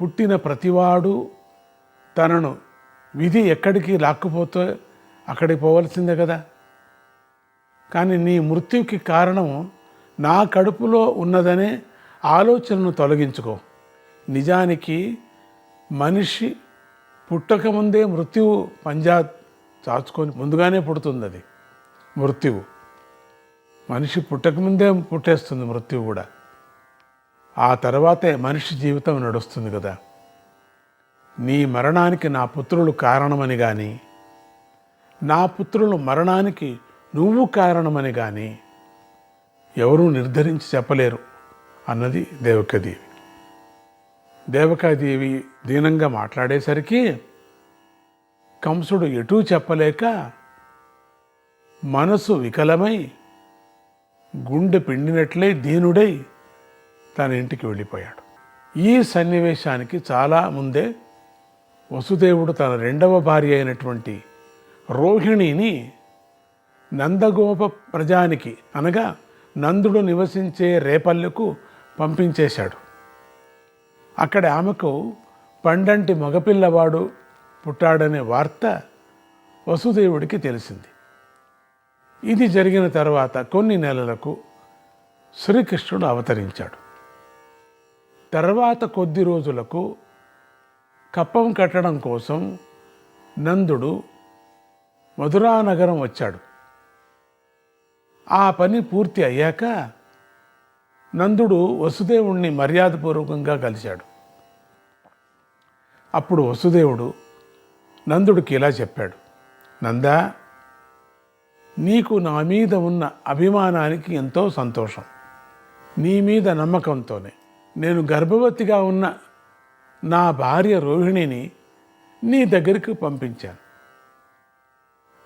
పుట్టిన ప్రతివాడు తనను విధి ఎక్కడికి లాక్కుపోతే అక్కడికి పోవలసిందే కదా. కానీ నీ మృత్యుకి కారణం నా కడుపులో ఉన్నదనే ఆలోచనను తొలగించుకో. నిజానికి మనిషి పుట్టకముందే మృత్యువు పంజా చాచుకొని ముందుగానే పుడుతుంది. అది మృత్యువు మనిషి పుట్టకముందే పుట్టేస్తుంది మృత్యువు కూడా. ఆ తర్వాతే మనిషి జీవితం నడుస్తుంది కదా. నీ మరణానికి నా పుత్రులు కారణమని కానీ, నా పుత్రుల మరణానికి నువ్వు కారణమని కానీ ఎవరూ నిర్ధారించి చెప్పలేరు అన్నది దేవకాదేవి. దేవకాదేవి దీనంగా మాట్లాడేసరికి కంసుడు ఎటూ చెప్పలేక మనసు వికలమై గుండె పిండినట్లే దీనుడై తన ఇంటికి వెళ్ళిపోయాడు. ఈ సన్నివేశానికి చాలా ముందే వసుదేవుడు తన రెండవ భార్య అయినటువంటి రోహిణిని నందగోప ప్రజానికి అనగా నందుడు నివసించే రేపల్లెకు పంపించేశాడు. అక్కడ ఆమెకు పండంటి మగపిల్లవాడు పుట్టాడనే వార్త వసుదేవుడికి తెలిసింది. ఇది జరిగిన తర్వాత కొన్ని నెలలకు శ్రీకృష్ణుడు అవతరించాడు. తర్వాత కొద్ది రోజులకు కప్పం కట్టడం కోసం నందుడు మధురానగరం వచ్చాడు. ఆ పని పూర్తి అయ్యాక నందుడు వసుదేవుణ్ణి మర్యాదపూర్వకంగా కలిశాడు. అప్పుడు వసుదేవుడు నందుడికి ఇలా చెప్పాడు, నందా, నీకు నా మీద ఉన్న అభిమానానికి ఎంతో సంతోషం. నీ మీద నమ్మకంతోనే నేను గర్భవతిగా ఉన్న నా భార్య రోహిణిని నీ దగ్గరికి పంపించాను.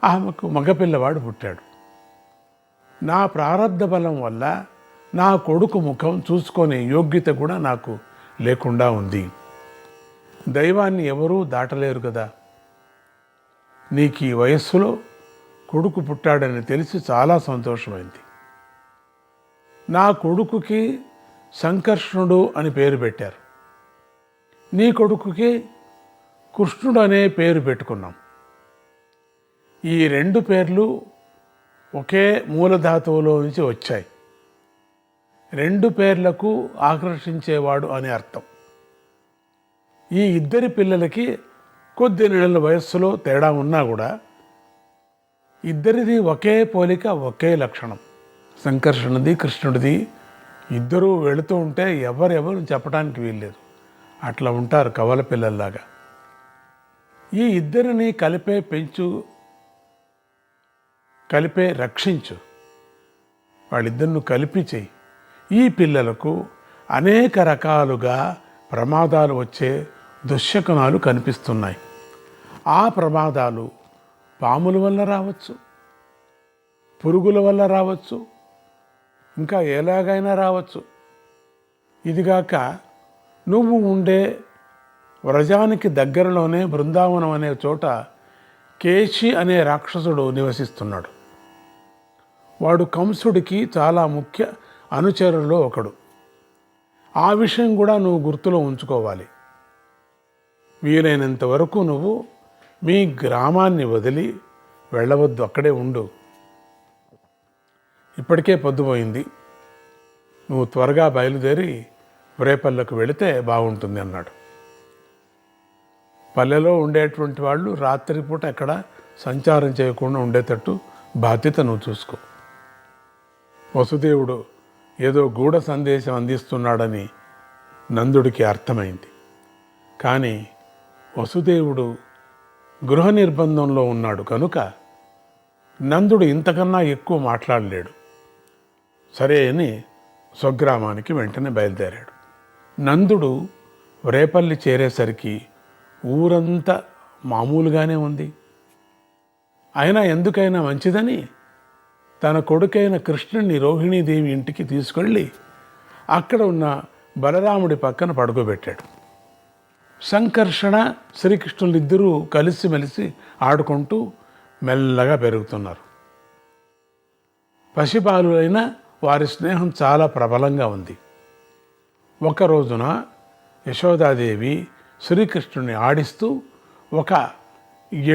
ఆమెకు మగపిల్లవాడు పుట్టాడు. నా ప్రారబ్ధ బలం వల్ల నా కొడుకు ముఖం చూసుకునే యోగ్యత కూడా నాకు లేకుండా ఉంది. దైవాన్ని ఎవరూ దాటలేరు కదా. నీకు ఈ వయస్సులో కొడుకు పుట్టాడని తెలిసి చాలా సంతోషమైంది. నా కొడుకుకి సంకర్షణుడు అని పేరు పెట్టారు. నీ కొడుకుకి కృష్ణుడు అనే పేరు పెట్టుకున్నాం. ఈ రెండు పేర్లు ఒకే మూలధాతువులో నుంచి వచ్చాయి. రెండు పేర్లకు ఆకర్షించేవాడు అని అర్థం. ఈ ఇద్దరి పిల్లలకి కొద్ది నెలల వయస్సులో తేడా ఉన్నా కూడా ఇద్దరిది ఒకే పోలిక, ఒకే లక్షణం. సంకర్షణది కృష్ణుడిది. ఇద్దరూ వెళుతూ ఉంటే ఎవరెవరు చెప్పడానికి వీల్లేదు. అట్లా ఉంటారు కవల పిల్లల్లాగా. ఈ ఇద్దరిని కలిపే రక్షించు. వాళ్ళిద్దరిని కలిపి చెయ్యి. ఈ పిల్లలకు అనేక రకాలుగా ప్రమాదాలు వచ్చే దుశ్శకునాలు కనిపిస్తున్నాయి. ఆ ప్రమాదాలు పాముల వల్ల రావచ్చు, పురుగుల వల్ల రావచ్చు, ఇంకా ఎలాగైనా రావచ్చు. ఇదిగాక నువ్వు ఉండే వ్రజానికి దగ్గరలోనే బృందావనం అనే చోట కేశి అనే రాక్షసుడు నివసిస్తున్నాడు. వాడు కంసుడికి చాలా ముఖ్య అనుచరుల్లో ఒకడు. ఆ విషయం కూడా నువ్వు గుర్తులో ఉంచుకోవాలి. వీలైనంత వరకు నువ్వు మీ గ్రామాన్ని వదిలి వెళ్ళవద్దు, అక్కడే ఉండు. ఇప్పటికే పొద్దుపోయింది, నువ్వు త్వరగా బయలుదేరి రేపల్లకు వెళితే బాగుంటుంది అన్నాడు. పల్లెలో ఉండేటువంటి వాళ్ళు రాత్రిపూట ఎక్కడ సంచారం చేయకుండా ఉండేటట్టు బాధ్యత నువ్వు చూసుకో. వసుదేవుడు ఏదో గూఢ సందేశం అందిస్తున్నాడని నందుడికి అర్థమైంది. కానీ వసుదేవుడు గృహ నిర్బంధంలో ఉన్నాడు కనుక నందుడు ఇంతకన్నా ఎక్కువ మాట్లాడలేడు. సరే అని స్వగ్రామానికి వెంటనే బయలుదేరాడు. నందుడు రేపల్లి చేరేసరికి ఊరంతా మామూలుగానే ఉంది. అయినా ఎందుకైనా మంచిదని తన కొడుకైన కృష్ణుని రోహిణీదేవి ఇంటికి తీసుకెళ్ళి అక్కడ ఉన్న బలరాముడి పక్కన పడుకోబెట్టాడు. సంకర్షణ శ్రీకృష్ణులిద్దరూ కలిసిమెలిసి ఆడుకుంటూ మెల్లగా పెరుగుతున్నారు. పసిబాలులైన వారి స్నేహం చాలా ప్రబలంగా ఉంది. ఒక రోజున యశోదాదేవి శ్రీకృష్ణుని ఆడిస్తూ ఒక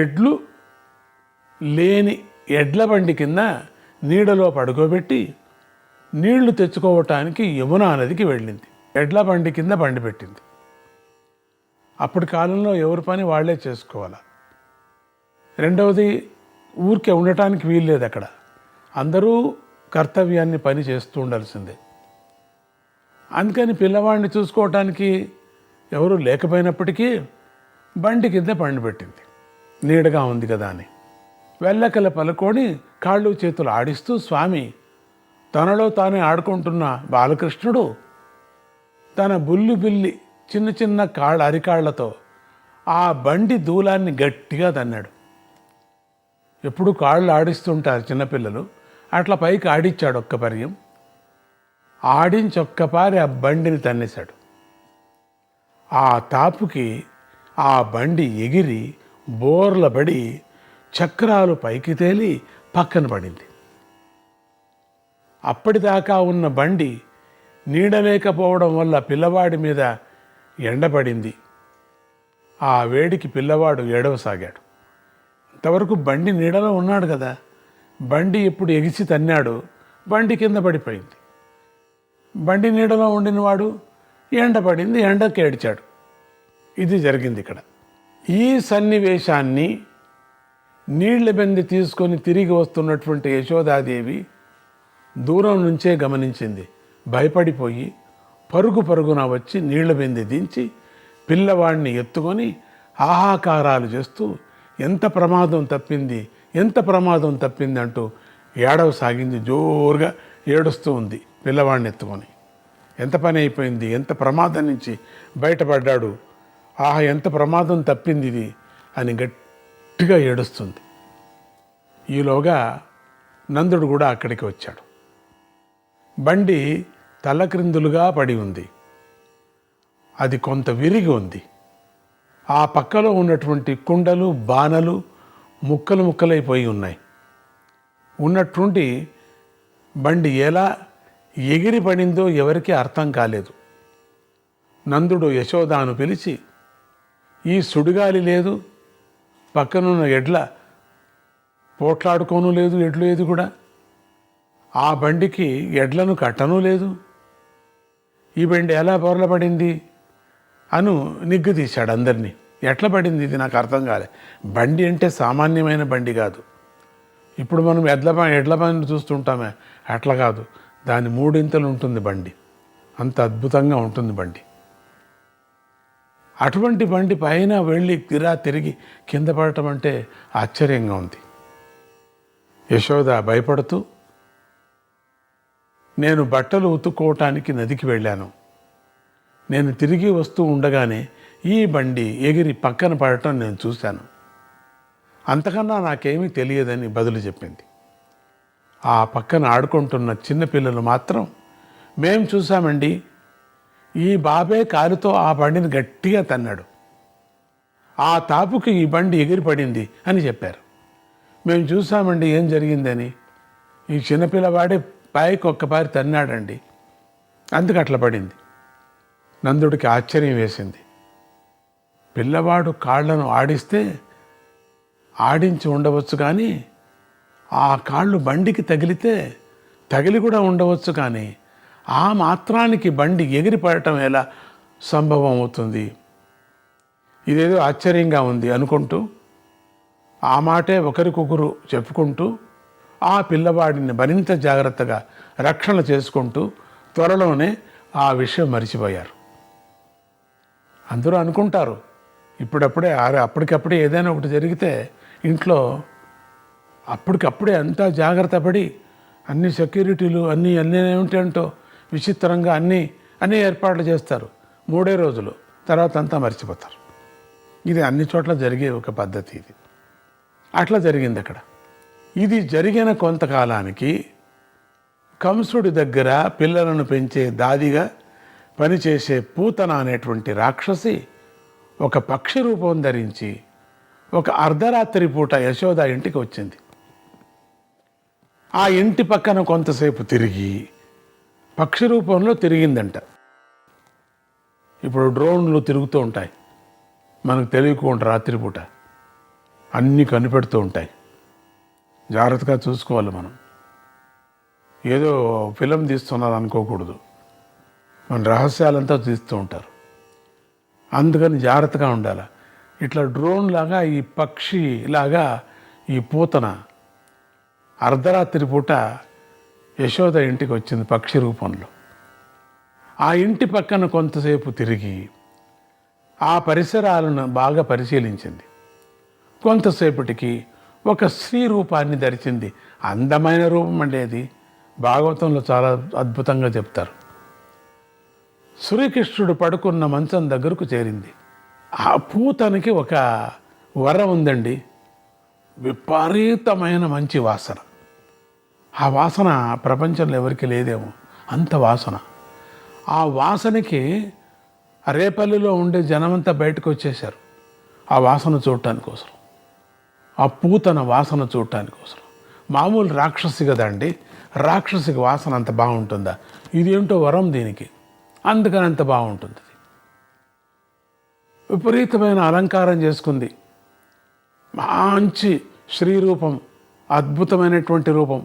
ఎడ్లు లేని ఎడ్ల బండి కింద నీడలో పడుకోబెట్టి నీళ్లు తెచ్చుకోవటానికి యమునా నదికి వెళ్ళింది. ఎడ్ల బండి కింద బండి పెట్టింది. అప్పటి కాలంలో ఎవరి పని వాళ్లే చేసుకోవాలి. రెండవది, ఊరికే ఉండటానికి వీల్లేదు అక్కడ. అందరూ కర్తవ్యాన్ని పని చేస్తూ ఉండాల్సిందే. అందుకని పిల్లవాడిని చూసుకోవటానికి ఎవరు లేకపోయినప్పటికీ బండి కింద బండి పెట్టింది, నీడగా ఉంది కదా అని. వెళ్ళకల పలుకొని కాళ్ళు చేతులు ఆడిస్తూ స్వామి తనలో తానే ఆడుకుంటున్న బాలకృష్ణుడు తన బుల్లి బిల్లి చిన్న చిన్న అరికాళ్లతో ఆ బండి దూలాన్ని గట్టిగా తన్నాడు. ఎప్పుడు కాళ్ళు ఆడిస్తుంటారు చిన్నపిల్లలు, అట్లా పైకి ఆడిచ్చాడు ఒక్క పర్యం. ఆడించి ఒక్కపారి ఆ బండిని తన్నేశాడు. ఆ తాపుకి ఆ బండి ఎగిరి బోర్లబడి చక్రాలు పైకి తేలి పక్కన పడింది. అప్పటిదాకా ఉన్న బండి నీడలేకపోవడం వల్ల పిల్లవాడి మీద ఎండపడింది. ఆ వేడికి పిల్లవాడు ఏడవసాగాడు. అంతవరకు బండి నీడలో ఉన్నాడు కదా, బండి ఎప్పుడు ఎగిసి తన్నాడు, బండి కింద పడిపోయింది. బండి నీడలో ఉండినవాడు ఎండపడింది, ఎండకి ఏడ్చాడు. ఇది జరిగింది ఇక్కడ. ఈ సన్నివేశాన్ని నీళ్ల బిందె తీసుకొని తిరిగి వస్తున్నటువంటి యశోదాదేవి దూరం నుంచే గమనించింది. భయపడిపోయి పరుగున వచ్చి నీళ్ల బిందె దించి పిల్లవాడిని ఎత్తుకొని ఆహాకారాలు చేస్తూ ఎంత ప్రమాదం తప్పింది అంటూ ఏడవసాగింది. జోరుగా ఏడుస్తూ ఉంది పిల్లవాడిని ఎత్తుకొని. ఎంత పని అయిపోయింది, ఎంత ప్రమాదం నుంచి బయటపడ్డాడు, ఎంత ప్రమాదం తప్పింది ఇది అని గట్టిగా ఏడుస్తుంది. ఈలోగా నందుడు కూడా అక్కడికి వచ్చాడు. బండి తలక్రిందులుగా పడి ఉంది. అది కొంత విరిగి ఉంది. ఆ పక్కలో ఉన్నటువంటి కుండలు బాణలు ముక్కలైపోయి ఉన్నాయి. ఉన్నట్టుండి బండి ఎలా ఎగిరి పడిందో ఎవరికీ అర్థం కాలేదు. నందుడు యశోదాను పిలిచి, ఈ సుడిగాలి లేదు, పక్కనున్న ఎడ్ల పోట్లాడుకోను లేదు, ఎడ్లు ఏది కూడా, ఆ బండికి ఎడ్లను కట్టనూ లేదు, ఈ బండి ఎలా బోర్లపడింది అను నిగ్గు తీశాడు అందరినీ. ఎట్లా పడింది ఇది నాకు అర్థం కాలే. బండి అంటే సామాన్యమైన బండి కాదు. ఇప్పుడు మనం ఎడ్ల బండి చూస్తుంటామే, అట్లా కాదు. దాని మూడింతలు ఉంటుంది బండి. అంత అద్భుతంగా ఉంటుంది బండి. అటువంటి బండి పైన వెళ్ళి తిరిగి కింద పడటం అంటే ఆశ్చర్యంగా ఉంది. యశోద భయపడుతూ, నేను బట్టలు ఉతుక్కోవటానికి నదికి వెళ్ళాను. నేను తిరిగి వస్తూ ఉండగానే ఈ బండి ఎగిరి పక్కన పడటం నేను చూశాను. అంతకన్నా నాకేమీ తెలియదని బదులు చెప్పింది. ఆ పక్కన ఆడుకుంటున్న చిన్నపిల్లలు మాత్రం, మేం చూసామండి, ఈ బాబే కాలుతో ఆ బండిని గట్టిగా తన్నాడు, ఆ తాపుకి ఈ బండి ఎగిరిపడింది అని చెప్పారు. మేము చూసామండి ఏం జరిగిందని. ఈ చిన్నపిల్లవాడే పైకి ఒక్కపారి తన్నాడండి, అందుకు అట్లా పడింది. నందుడికి ఆశ్చర్యం వేసింది. పిల్లవాడు కాళ్లను ఆడిస్తే ఆడించి ఉండవచ్చు, కానీ ఆ కాళ్ళు బండికి తగిలి కూడా ఉండవచ్చు, కానీ ఆ మాత్రానికి బండి ఎగిరిపడటం ఎలా సంభవం అవుతుంది? ఇదేదో ఆశ్చర్యంగా ఉంది అనుకుంటూ ఆ మాటే ఒకరికొకరు చెప్పుకుంటూ ఆ పిల్లవాడిని మరింత జాగ్రత్తగా రక్షణ చేసుకుంటూ త్వరలోనే ఆ విషయం మరిచిపోయారు. అందరూ అనుకుంటారు, అప్పటికప్పుడే ఏదైనా ఒకటి జరిగితే ఇంట్లో అప్పటికప్పుడే అంతా జాగ్రత్త పడి అన్ని సెక్యూరిటీలు అన్నీ ఏమిటంటో విచిత్రంగా అన్నీ ఏర్పాట్లు చేస్తారు. 3 రోజులు తర్వాత అంతా మర్చిపోతారు. ఇది అన్ని చోట్ల జరిగే ఒక పద్ధతి. ఇది అట్లా జరిగింది అక్కడ. ఇది జరిగిన కొంతకాలానికి కంసుడి దగ్గర పిల్లలను పెంచే దాదిగా పనిచేసే పూతన అనేటువంటి రాక్షసి ఒక పక్షి రూపం ధరించి ఒక అర్ధరాత్రి పూట యశోద ఇంటికి వచ్చింది. ఆ ఇంటి పక్కన కొంతసేపు తిరిగి పక్షి రూపంలో తిరిగిందంట. ఇప్పుడు డ్రోన్లు తిరుగుతూ ఉంటాయి, మనకు తెలియకుండా రాత్రిపూట అన్నీ కనిపెడుతూ ఉంటాయి. జాగ్రత్తగా చూసుకోవాలి మనం. ఏదో ఫిలం తీస్తున్నారు అనుకోకూడదు, మన రహస్యాలంతా తీస్తూ ఉంటారు. అందుకని జాగ్రత్తగా ఉండాలి. ఇట్లా డ్రోన్ లాగా ఈ పక్షి లాగా ఈ పూతన అర్ధరాత్రి పూట యశోద ఇంటికి వచ్చింది పక్షి రూపంలో. ఆ ఇంటి పక్కన కొంతసేపు తిరిగి ఆ పరిసరాలను బాగా పరిశీలించింది. కొంతసేపటికి ఒక స్త్రీ రూపాన్ని ధరిచింది. అందమైన రూపం అంటే అది భాగవతంలో చాలా అద్భుతంగా చెప్తారు. శ్రీకృష్ణుడు పడుకున్న మంచం దగ్గరకు చేరింది. ఆ పూతనికి ఒక వరం ఉందండి, విపరీతమైన మంచి వాసన. ఆ వాసన ప్రపంచంలో ఎవరికి లేదేమో, అంత వాసన. ఆ వాసనకి రేపల్లిలో ఉండే జనమంతా బయటకు వచ్చేశారు ఆ వాసన చూడటానికి కోసం, ఆ పూతన వాసన చూడటానికి కోసం. మామూలు రాక్షసి కదండి, రాక్షసికి వాసన అంత బాగుంటుందా? ఇదేంటో వరం దీనికి, అందుకని అంత బాగుంటుంది. విపరీతమైన అలంకారం చేసుకుంది, మంచి శ్రీరూపం, అద్భుతమైనటువంటి రూపం.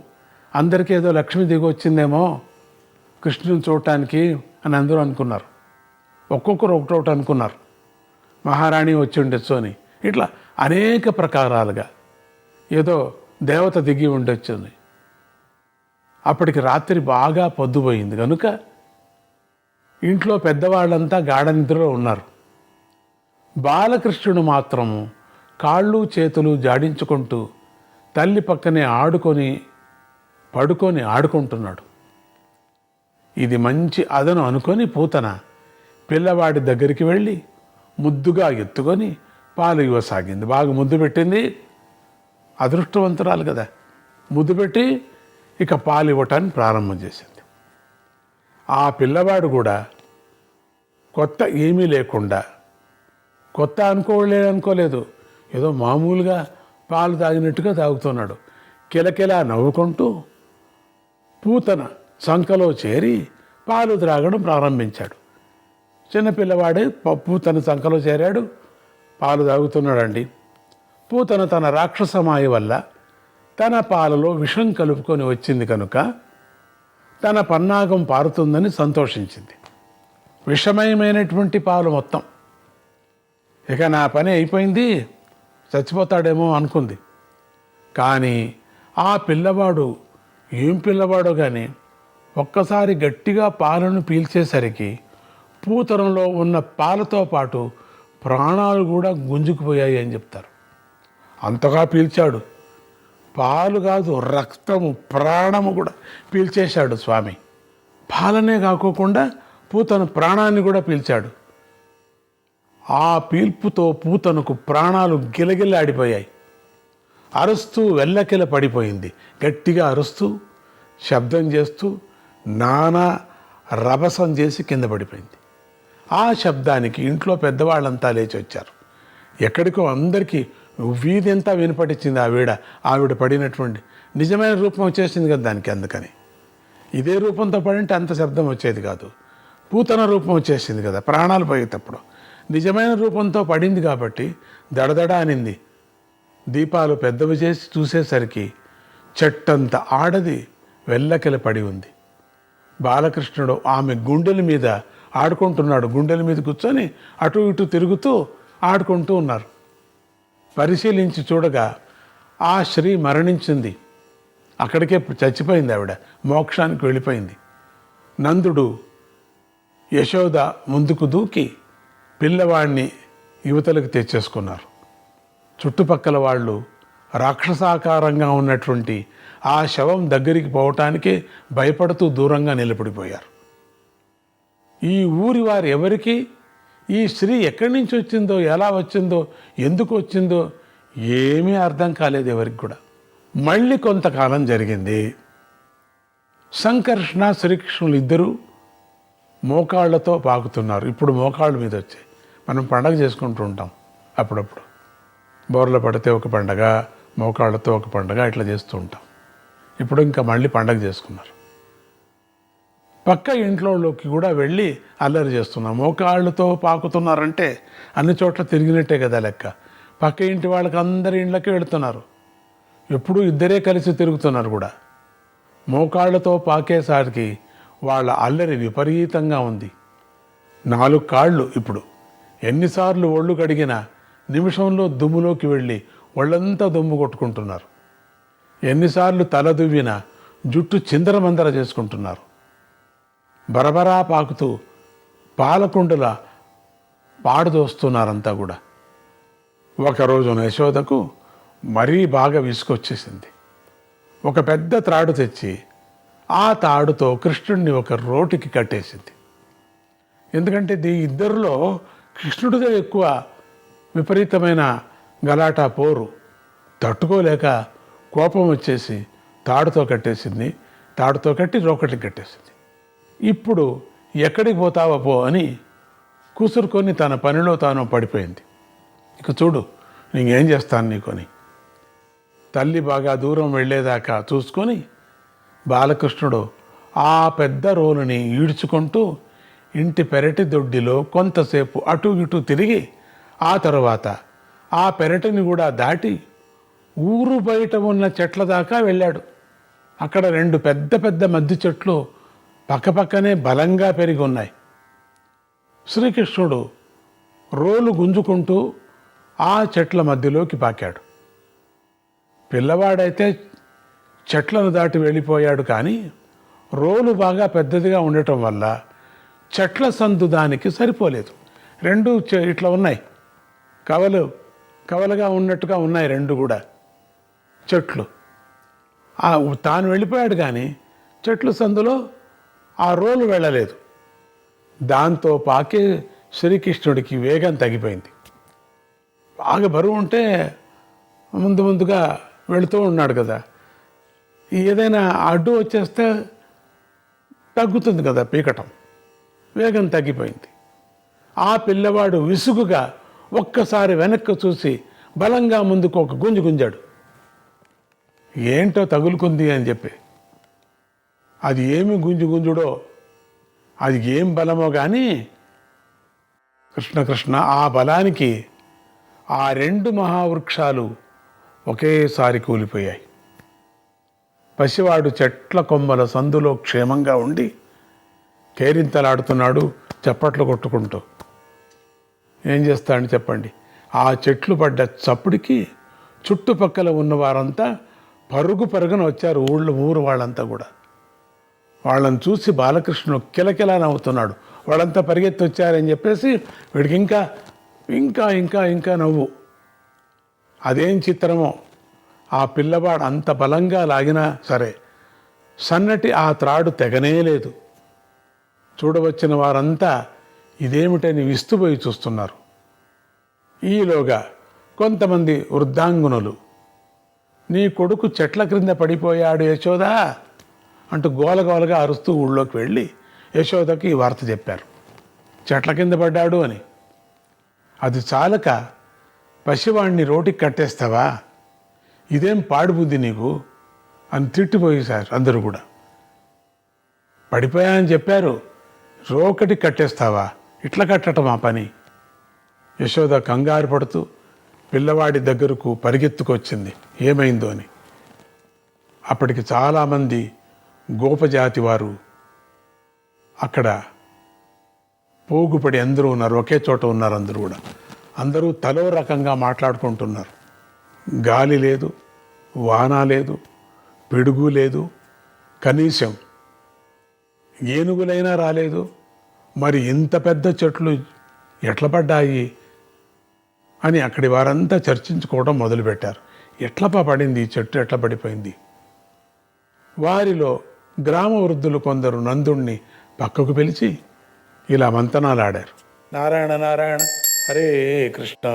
అందరికీ ఏదో లక్ష్మి దిగి వచ్చిందేమో కృష్ణుని చూడటానికి అని అందరూ అనుకున్నారు. ఒక్కొక్కరు ఒకటొకటి అనుకున్నారు, మహారాణి వచ్చి ఉండొచ్చు అని. ఇట్లా అనేక ప్రకారాలుగా ఏదో దేవత దిగి ఉండొచ్చుంది. అప్పటికి రాత్రి బాగా పొద్దుపోయింది కనుక ఇంట్లో పెద్దవాళ్ళంతా గాఢ నిద్రలో ఉన్నారు. బాలకృష్ణుడు మాత్రము కాళ్ళు చేతులు జాడించుకుంటూ తల్లి పక్కనే పడుకొని ఆడుకుంటున్నాడు. ఇది మంచి అదను అనుకొని పూతన పిల్లవాడి దగ్గరికి వెళ్ళి ముద్దుగా ఎత్తుకొని పాలు ఇవ్వసాగింది. బాగా ముద్దు పెట్టింది, అదృష్టవంతురాలు కదా. ముద్దు పెట్టి ఇక పాలు ఇవ్వటాన్ని ప్రారంభం చేసింది. ఆ పిల్లవాడు కూడా కొత్త ఏమీ లేకుండా, కొత్త అనుకోలేదు, ఏదో మామూలుగా పాలు తాగినట్టుగా తాగుతున్నాడు. కిలకిలా నవ్వుకుంటూ పూతన సంకలో చేరి పాలు త్రాగడం ప్రారంభించాడు. చిన్నపిల్లవాడే పూతన సంకలో చేరాడు, పాలు తాగుతున్నాడండి. పూతన తన రాక్షసమాయ వల్ల తన పాలలో విషం కలుపుకొని వచ్చింది కనుక తన పన్నాగం పారుతుందని సంతోషించింది. విషమయమైనటువంటి పాలు మొత్తం. ఇక నా పని అయిపోయింది, చచ్చిపోతాడేమో అనుకుంది. కానీ ఆ పిల్లవాడు ఏం పిల్లవాడో కానీ ఒక్కసారి గట్టిగా పాలను పీల్చేసరికి పూతనంలో ఉన్న పాలతో పాటు ప్రాణాలు కూడా గుంజుకుపోయాయి అని చెప్తారు. అంతగా పీల్చాడు. పాలు కాదు, రక్తము, ప్రాణము కూడా పీల్చేశాడు స్వామి. పాలనే కాకోకుండా పూతన ప్రాణాన్ని కూడా పీల్చాడు. ఆ పీల్పుతో పూతనకు ప్రాణాలు గిలగిల్లాడిపోయాయి. అరుస్తూ వెల్లకిల పడిపోయింది. గట్టిగా అరుస్తూ శబ్దం చేస్తూ నానా రభసం చేసి కింద పడిపోయింది. ఆ శబ్దానికి ఇంట్లో పెద్దవాళ్ళంతా లేచి వచ్చారు. ఎక్కడికో అందరికీ వీధి అంతా వినపడిచ్చింది. ఆవిడ పడినటువంటి నిజమైన రూపం వచ్చేసింది కదా దానికి. అందుకని ఇదే రూపంతో పడింటే అంత శబ్దం వచ్చేది కాదు. పూతన రూపం వచ్చేసింది కదా ప్రాణాలు పోయేటప్పుడు. నిజమైన రూపంతో పడింది కాబట్టి దడదడ అనింది. దీపాలు పెద్దవి చేసి చూసేసరికి చెట్టంత ఆడది వెల్లకిల పడి ఉంది. బాలకృష్ణుడు ఆమె గుండెల మీద ఆడుకుంటున్నాడు. గుండెల మీద కూర్చొని అటు ఇటు తిరుగుతూ ఆడుకుంటూ ఉన్నారు. పరిశీలించి చూడగా ఆ స్త్రీ మరణించింది. అక్కడికే చచ్చిపోయింది. ఆవిడ మోక్షానికి వెళ్ళిపోయింది. నందుడు యశోద ముందుకు దూకి పిల్లవాడిని యువతలకు తెచ్చేసుకున్నారు. చుట్టుపక్కల వాళ్ళు రాక్షసాకారంగా ఉన్నటువంటి ఆ శవం దగ్గరికి పోవటానికే భయపడుతూ దూరంగా నిలబడిపోయారు. ఈ ఊరి వారు ఎవరికి ఈ స్త్రీ ఎక్కడి నుంచి వచ్చిందో, ఎలా వచ్చిందో, ఎందుకు వచ్చిందో ఏమీ అర్థం కాలేదు ఎవరికి కూడా. మళ్ళీ కొంతకాలం జరిగింది. సంకర్షణ శ్రీకృష్ణులు ఇద్దరూ మోకాళ్లతో పాకుతున్నారు. ఇప్పుడు మోకాళ్ళ మీద వచ్చాయి. మనం పండగ చేసుకుంటూ ఉంటాం అప్పుడప్పుడు. బోర్ల పడితే ఒక పండగ, మోకాళ్ళతో ఒక పండగ, ఇట్లా చేస్తూ ఉంటాం. ఇప్పుడు ఇంకా మళ్ళీ పండగ చేసుకున్నారు. పక్క ఇంట్లోకి కూడా వెళ్ళి అల్లరి చేస్తున్నారు. మోకాళ్ళతో పాకుతున్నారంటే అన్ని చోట్ల తిరిగినట్టే కదా లెక్క. పక్క ఇంటి వాళ్ళకి అందరి ఇండ్లకి వెళుతున్నారు. ఎప్పుడూ ఇద్దరే కలిసి తిరుగుతున్నారు కూడా. మోకాళ్ళతో పాకేసరికి వాళ్ళ అల్లరి విపరీతంగా ఉంది. 4 కాళ్ళు ఇప్పుడు. ఎన్నిసార్లు ఒళ్ళు కడిగినా నిమిషంలో దుమ్ములోకి వెళ్ళి ఒళ్ళంతా దుమ్ము కొట్టుకుంటున్నారు. ఎన్నిసార్లు తల దువ్వినా జుట్టు చిందరమందర చేసుకుంటున్నారు. బరబరా పాకుతూ పాలకుండల పాడుదోస్తున్నారంతా కూడా. ఒకరోజు యశోదకు మరీ బాగా విసుకొచ్చేసింది. ఒక పెద్ద త్రాడు తెచ్చి ఆ తాడుతో కృష్ణుడిని ఒక రోటికి కట్టేసింది. ఎందుకంటే ఇద్దరిలో కృష్ణుడిదే ఎక్కువ విపరీతమైన గలాటా పోరు. తట్టుకోలేక కోపం వచ్చేసి తాడుతో కట్టేసింది. తాడుతో కట్టి రోకటికి కట్టేసింది. ఇప్పుడు ఎక్కడికి పోతావో పో అని కూసురుకొని తన పనిలో తాను పడిపోయింది. ఇక చూడు నీకేం చేస్తాను నీకొని. తల్లి బాగా దూరం వెళ్ళేదాకా చూసుకొని బాలకృష్ణుడు ఆ పెద్ద రోలుని ఈడ్చుకుంటూ ఇంటి పెరటి దొడ్డిలో కొంతసేపు అటు ఇటు తిరిగి ఆ తరువాత ఆ పెరటిని కూడా దాటి ఊరు బయట ఉన్న చెట్ల దాకా వెళ్ళాడు. అక్కడ 2 పెద్ద పెద్ద మద్ది చెట్లు పక్కపక్కనే బలంగా పెరిగి ఉన్నాయి. శ్రీకృష్ణుడు రోలు గుంజుకుంటూ ఆ చెట్ల మధ్యలోకి పాకాడు. పిల్లవాడైతే చెట్లను దాటి వెళ్ళిపోయాడు. కానీ రోలు బాగా పెద్దదిగా ఉండటం వల్ల చెట్ల సందు దానికి సరిపోలేదు. 2 ఇట్లా ఉన్నాయి, కవలుగా ఉన్నట్టుగా ఉన్నాయి 2 కూడా చెట్లు. తాను వెళ్ళిపోయాడు కానీ చెట్లు సందులో ఆ రోలు వెళ్ళలేదు. దాంతో పాకే శ్రీకృష్ణుడికి వేగం తగ్గిపోయింది. బాగా బరువు ఉంటే ముందుగా వెళుతూ ఉన్నాడు కదా. ఏదైనా అడ్డు వచ్చేస్తే తగ్గుతుంది కదా పీకటం. వేగం తగ్గిపోయింది. ఆ పిల్లవాడు విసుగుగా ఒక్కసారి వెనక్కి చూసి బలంగా ముందుకు ఒక గుంజాడు. ఏంటో తగులుకుంది అని చెప్పి. అది ఏమి గుంజుడో, అది ఏం బలమో కానీ కృష్ణ ఆ బలానికి ఆ 2 మహావృక్షాలు ఒకేసారి కూలిపోయాయి. పసివాడు చెట్ల కొమ్మల సందులో క్షేమంగా ఉండి కేరింతలాడుతున్నాడు చప్పట్లు కొట్టుకుంటూ. ఏం చేస్తాడని చెప్పండి. ఆ చెట్లు పడ్డ చప్పుడికి చుట్టుపక్కల ఉన్నవారంతా పరుగున వచ్చారు. ఊరు వాళ్ళంతా కూడా. వాళ్ళని చూసి బాలకృష్ణుడు కిలకిలా నవ్వుతున్నాడు. వాళ్ళంతా పరిగెత్తి వచ్చారని చెప్పేసి వీడికి ఇంకా ఇంకా ఇంకా ఇంకా నవ్వు. అదేం చిత్రమో. ఆ పిల్లవాడు అంత బలంగా లాగినా సరే సన్నటి ఆ త్రాడు తెగనే లేదు. చూడవచ్చిన వారంతా ఇదేమిటని విస్తుపోయి చూస్తున్నారు. ఈలోగా కొంతమంది వృద్ధాంగునులు నీ కొడుకు చెట్ల క్రింద పడిపోయాడు యశోదా అంటూ గోలగోలగా అరుస్తూ ఊళ్ళోకి వెళ్ళి యశోదకి ఈ వార్త చెప్పారు. చెట్ల కింద పడ్డాడు అని. అది చాలక పసివాణ్ణి రోటికి కట్టేస్తావా, ఇదేం పాడుబుద్ధి నీకు అని తిట్టిపోయేశారు అందరూ కూడా. పడిపోయా అని చెప్పారు, రోకటి కట్టేస్తావా, ఇట్లా కట్టడం ఆ పని. యశోద కంగారు పడుతూ పిల్లవాడి దగ్గరకు పరిగెత్తుకొచ్చింది ఏమైందో అని. అప్పటికి చాలామంది గోపజాతి వారు అక్కడ పోగుపడి అందరూ ఉన్నారు. ఒకే చోట ఉన్నారు అందరూ కూడా. అందరూ తలో రకంగా మాట్లాడుకుంటున్నారు. గాలి లేదు, వాన లేదు, పిడుగు లేదు, కనీసం ఏనుగులైనా రాలేదు. మరి ఇంత పెద్ద చెట్లు ఎట్లా పడ్డాయి అని అక్కడి వారంతా చర్చించుకోవడం మొదలుపెట్టారు. ఎట్లా పడింది ఈ చెట్టు, ఎట్లా పడిపోయింది. వారిలో గ్రామ వృద్ధులు కొందరు నందుణ్ణి పక్కకు పిలిచి ఇలా మంతనాలాడారు. నారాయణ నారాయణ హరే కృష్ణ.